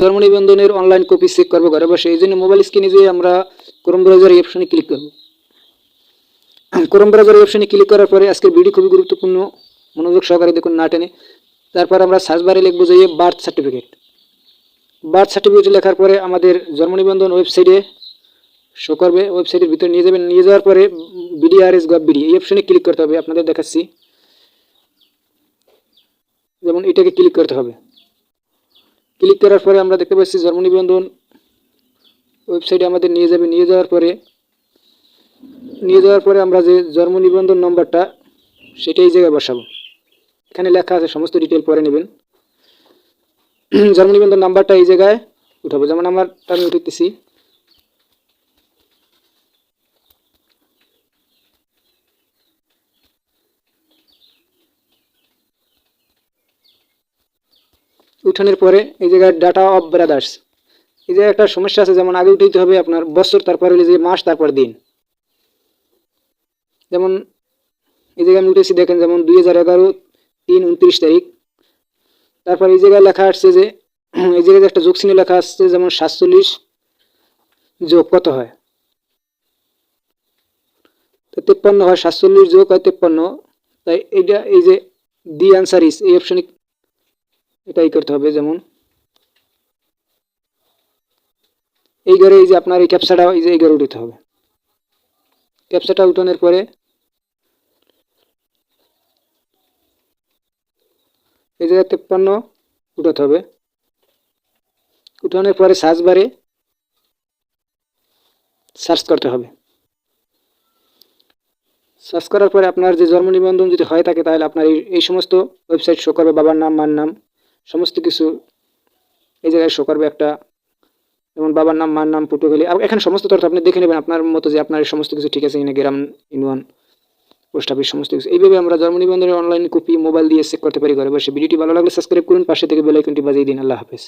জন্ম নিবন্ধনের online copy check করবো ঘরে বসে। এই জন্য মোবাইল স্ক্রিনে যেয়ে আমরা ক্রোম ব্রাউজার অপশনে ক্লিক করব। ক্রোম ব্রাউজার অপশনে ক্লিক করার পরে আজকের ভিডিও খুবই গুরুত্বপূর্ণ, মনোযোগ সহকারে দেখুন না টেনে। তারপর আমরা সার্চ বারে লিখবো যে বার্থ সার্টিফিকেট। বার্থ সার্টিফিকেট লেখার পরে আমাদের জন্ম নিবন্ধন ওয়েবসাইটে শো করবে। ওয়েবসাইটের ভিতরে নিয়ে যাবেন। নিয়ে যাওয়ার পরে BDRS.gov.bd এই অপশনে ক্লিক করতে হবে। আপনাদের দেখাচ্ছি, যেমন এটাকে ক্লিক করতে হবে। ক্লিক করার পরে আমরা দেখতে পাচ্ছি জন্ম নিবন্ধন ওয়েবসাইটে আমাদের নিয়ে যাবে। নিয়ে যাওয়ার পরে আমরা যে জন্ম নিবন্ধন নম্বরটা সেটা এই জায়গায় বসাবো। এখানে লেখা আছে, সমস্ত ডিটেল পরে নেবেন। জন্ম নিবন্ধন নাম্বারটা এই জায়গায় উঠাবো। যেমন আমারটা আমি উঠাইতেছি। উঠানোর পরে এই জায়গায় ডাটা অফ ব্রাদার্স, এই জায়গায় একটা সমস্যা আছে। যেমন আগে উঠাইতে হবে আপনার বছর, তারপরে হলে যে মাস, তারপর দিন। যেমন এই জায়গায় আমি উঠেছি, দেখেন, যেমন 2011-3-29 তারিখ। তারপর এই জায়গায় লেখা আসছে যে এই জায়গায় একটা যোগ চিহ্ন লেখা আসছে, যেমন 47 যোগ কত হয়, তো 53 হয়। 47 যোগ হয় 53। তাই এইটা এই যে দি অ্যান্সার ইস এই অপশনে এটাই করতে হবে। যেমন এই ঘরে এই যে আপনার এই ক্যাপচাটা এই যে এই ঘরে উঠাতে হবে। ক্যাপচাটা উঠানোর পরে এই জায়গায় 53 উঠাতে হবে। উঠানোর পরে সার্চ বারে সার্চ করতে হবে। সার্চ করার পরে আপনার যে জন্ম নিবন্ধন যদি হয়ে থাকে তাহলে আপনার এই সমস্ত ওয়েবসাইট শো করবে। বাবার নাম, মার নাম, সমস্ত কিছু এই জায়গায় শো করবে একটা, যেমন বাবার নাম, মার নাম, ফটোগুলি। আর এখানে সমস্ত তথ্য আপনি দেখে নেবেন আপনার মতো যে আপনার সমস্ত কিছু ঠিক আছে কিনা, গ্রাম, ইউনিয়ন, পোস্ট অফিস, সমস্ত কিছু। এইভাবে আমরা জন্ম নিবন্ধনের অনলাইন কপি মোবাইল দিয়ে চেক করতে পারি ঘরে বসে। ভিডিওটি ভালো লাগলে সাবস্ক্রাইব করুন, পাশে থেকে বেল আইকনটি বাজিয়ে দিন। আল্লাহ হাফেজ।